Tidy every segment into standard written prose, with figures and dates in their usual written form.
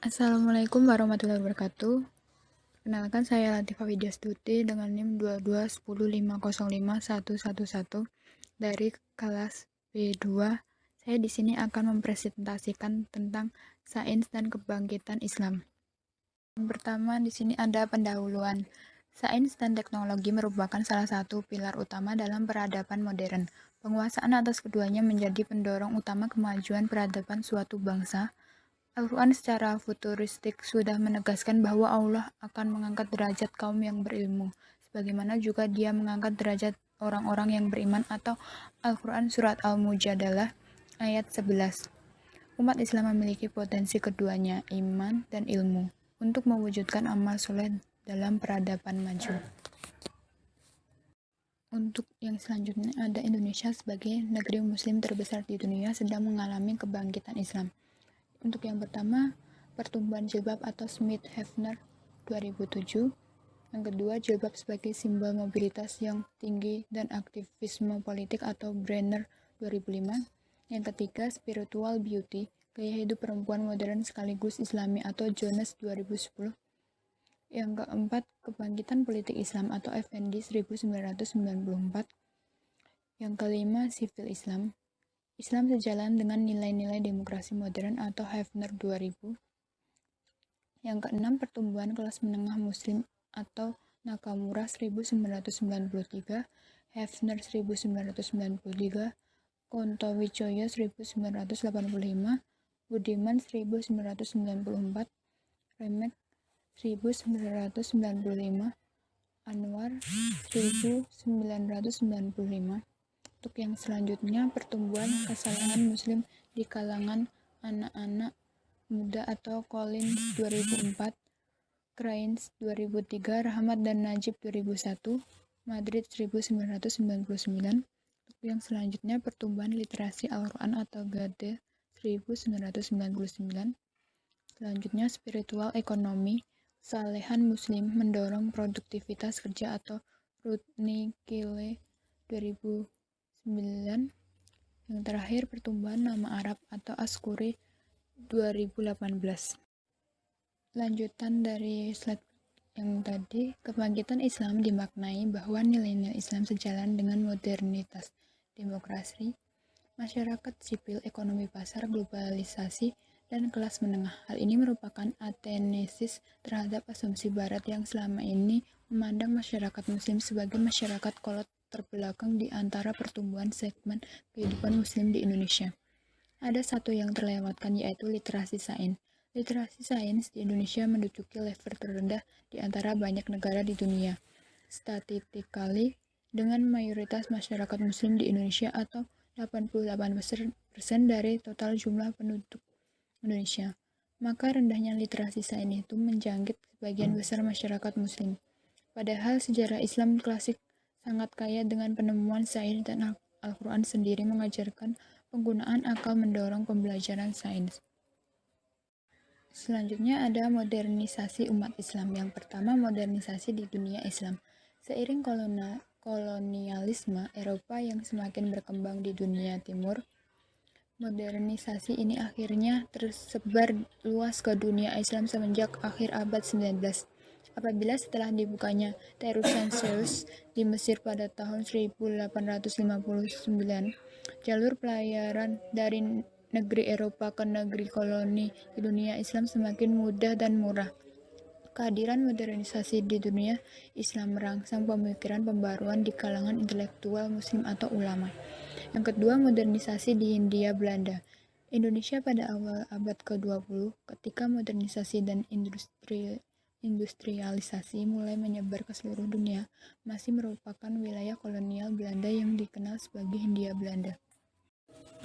Assalamualaikum warahmatullahi wabarakatuh. Perkenalkan saya Latifah Widyastuti dengan NIM 2210505111 dari kelas B2. Saya di sini akan mempresentasikan tentang sains dan kebangkitan Islam. Yang pertama di sini ada pendahuluan. Sains dan teknologi merupakan salah satu pilar utama dalam peradaban modern. Penguasaan atas keduanya menjadi pendorong utama kemajuan peradaban suatu bangsa. Al-Quran secara futuristik sudah menegaskan bahwa Allah akan mengangkat derajat kaum yang berilmu, sebagaimana juga Dia mengangkat derajat orang-orang yang beriman atau Al-Quran Surat Al-Mujadalah ayat 11. Umat Islam memiliki potensi keduanya, iman dan ilmu, untuk mewujudkan amal soleh dalam peradaban maju. Untuk yang selanjutnya ada Indonesia sebagai negeri muslim terbesar di dunia sedang mengalami kebangkitan Islam. Untuk yang pertama, pertumbuhan jilbab atau Smith-Hefner 2007. Yang kedua, jilbab sebagai simbol mobilitas yang tinggi dan aktivisme politik atau Brenner 2005. Yang ketiga, spiritual beauty, gaya hidup perempuan modern sekaligus islami atau Jonas 2010. Yang keempat, kebangkitan politik Islam atau Effendi 1994. Yang kelima, sivil Islam. Islam sejalan dengan nilai-nilai demokrasi modern atau Hefner 2000. Yang keenam, pertumbuhan kelas menengah muslim atau Nakamura 1993, Hefner 1993, Kontowijoyo 1985, Budiman 1994, Remek 1995, Anwar 1995. Untuk yang selanjutnya, pertumbuhan kesalahan muslim di kalangan anak-anak muda atau Collins 2004, Cranes 2003, Rahmat dan Najib 2001, Madrid 1999. Untuk yang selanjutnya, pertumbuhan literasi Al-Quran atau Gade 1999. Selanjutnya, spiritual ekonomi, kesalehan muslim mendorong produktivitas kerja atau Rudnikile 2009. Yang terakhir, pertumbuhan nama Arab atau Askuri 2018. Lanjutan dari slide yang tadi, kebangkitan Islam dimaknai bahwa nilai-nilai Islam sejalan dengan modernitas, demokrasi, masyarakat sipil, ekonomi pasar, globalisasi, dan kelas menengah. Hal ini merupakan antetesis terhadap asumsi Barat yang selama ini memandang masyarakat Muslim sebagai masyarakat kolot terbelakang di antara pertumbuhan segmen kehidupan Muslim di Indonesia. Ada satu yang terlewatkan, yaitu literasi sains. Literasi sains di Indonesia menduduki level terendah di antara banyak negara di dunia. Statistically, dengan mayoritas masyarakat Muslim di Indonesia atau 88% dari total jumlah penduduk Indonesia, maka rendahnya literasi sains itu menjangkit sebagian besar masyarakat Muslim. Padahal sejarah Islam klasik sangat kaya dengan penemuan sains dan Al-Quran sendiri mengajarkan penggunaan akal mendorong pembelajaran sains. Selanjutnya ada modernisasi umat Islam. Yang pertama, modernisasi di dunia Islam. Seiring kolonialisme Eropa yang semakin berkembang di dunia timur, modernisasi ini akhirnya tersebar luas ke dunia Islam semenjak akhir abad 19. Apabila setelah dibukanya Terusan Suez di Mesir pada tahun 1859, jalur pelayaran dari negeri Eropa ke negeri koloni di dunia Islam semakin mudah dan murah. Kehadiran modernisasi di dunia Islam merangsang pemikiran pembaruan di kalangan intelektual Muslim atau ulama. Yang kedua, modernisasi di Hindia Belanda. Indonesia pada awal abad ke-20, ketika modernisasi dan industrialisasi mulai menyebar ke seluruh dunia, masih merupakan wilayah kolonial Belanda yang dikenal sebagai Hindia Belanda.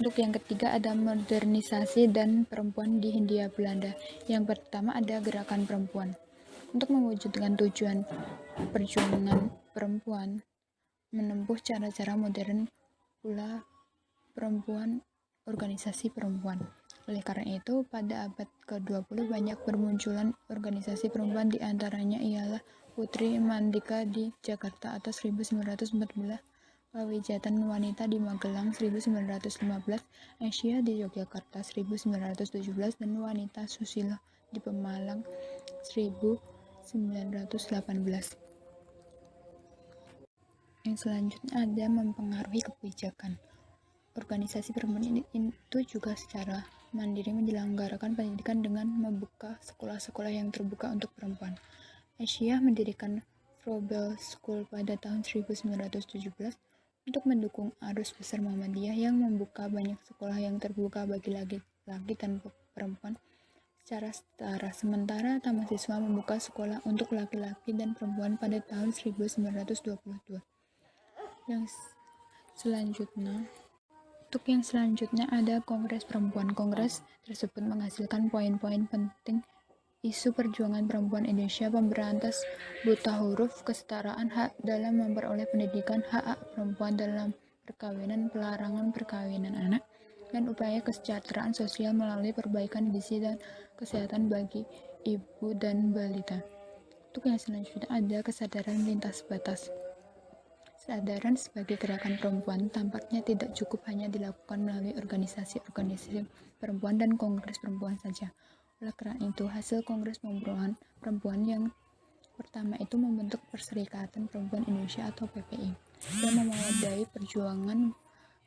Untuk yang ketiga ada modernisasi dan perempuan di Hindia Belanda. Yang pertama ada gerakan perempuan. Untuk mewujudkan tujuan perjuangan perempuan menempuh cara-cara modern pula perempuan, organisasi perempuan. Oleh karena itu, pada abad ke-20 banyak bermunculan organisasi perempuan, di antaranya ialah Putri Mandika di Jakarta atau 1914, Pawijatan Wanita di Magelang 1915, Asia di Yogyakarta 1917, dan Wanita Susilo di Pemalang 1918. Yang selanjutnya ada mempengaruhi kebijakan. Organisasi perempuan itu juga secara mandiri menyelenggarakan pendidikan dengan membuka sekolah-sekolah yang terbuka untuk perempuan. Aisyah mendirikan Frobel School pada tahun 1917 untuk mendukung arus besar Muhammadiyah yang membuka banyak sekolah yang terbuka bagi laki-laki dan perempuan secara setara. Sementara Taman Siswa membuka sekolah untuk laki-laki dan perempuan pada tahun 1922. Yang selanjutnya ada Kongres Perempuan. Kongres tersebut menghasilkan poin-poin penting isu perjuangan perempuan Indonesia, pemberantas buta huruf, kesetaraan hak dalam memperoleh pendidikan, hak perempuan dalam perkawinan, pelarangan perkawinan anak, dan upaya kesejahteraan sosial melalui perbaikan gizi dan kesehatan bagi ibu dan balita. Untuk yang selanjutnya ada kesadaran lintas batas. Kesadaran sebagai gerakan perempuan tampaknya tidak cukup hanya dilakukan melalui organisasi-organisasi perempuan dan kongres perempuan saja. Oleh karena itu, hasil kongres perempuan yang pertama itu membentuk Perserikatan Perempuan Indonesia atau PPI yang memadai perjuangan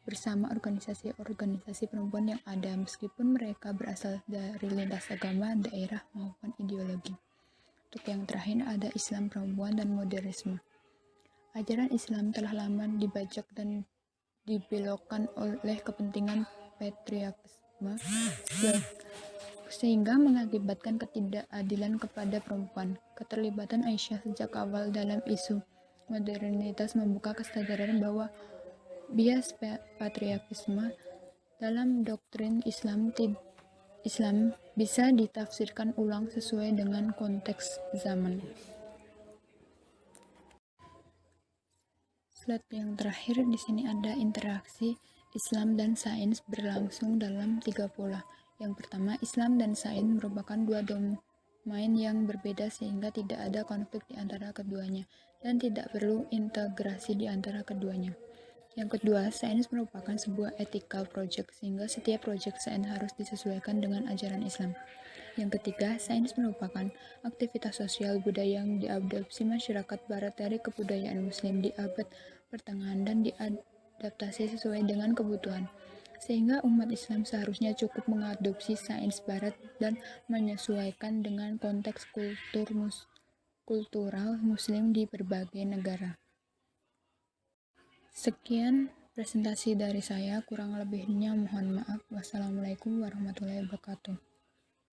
bersama organisasi-organisasi perempuan yang ada meskipun mereka berasal dari lintas agama, daerah, maupun ideologi. Untuk yang terakhir ada Islam perempuan dan modernisme. Ajaran Islam telah lama dibajak dan dibelokkan oleh kepentingan patriarkisme sehingga mengakibatkan ketidakadilan kepada perempuan. Keterlibatan Aisyah sejak awal dalam isu modernitas membuka kesadaran bahwa bias patriarkisme dalam doktrin Islam bisa ditafsirkan ulang sesuai dengan konteks zaman. Slide yang terakhir di sini ada interaksi Islam dan sains berlangsung dalam 3 pola. Yang pertama, Islam dan sains merupakan dua domain yang berbeda sehingga tidak ada konflik di antara keduanya dan tidak perlu integrasi di antara keduanya. Yang kedua, sains merupakan sebuah ethical project sehingga setiap proyek sains harus disesuaikan dengan ajaran Islam. Yang ketiga, sains merupakan aktivitas sosial budaya yang diadopsi masyarakat barat dari kebudayaan muslim di abad pertengahan dan diadaptasi sesuai dengan kebutuhan. Sehingga umat Islam seharusnya cukup mengadopsi sains barat dan menyesuaikan dengan konteks kultural muslim di berbagai negara. Sekian presentasi dari saya, kurang lebihnya mohon maaf. Wassalamualaikum warahmatullahi wabarakatuh.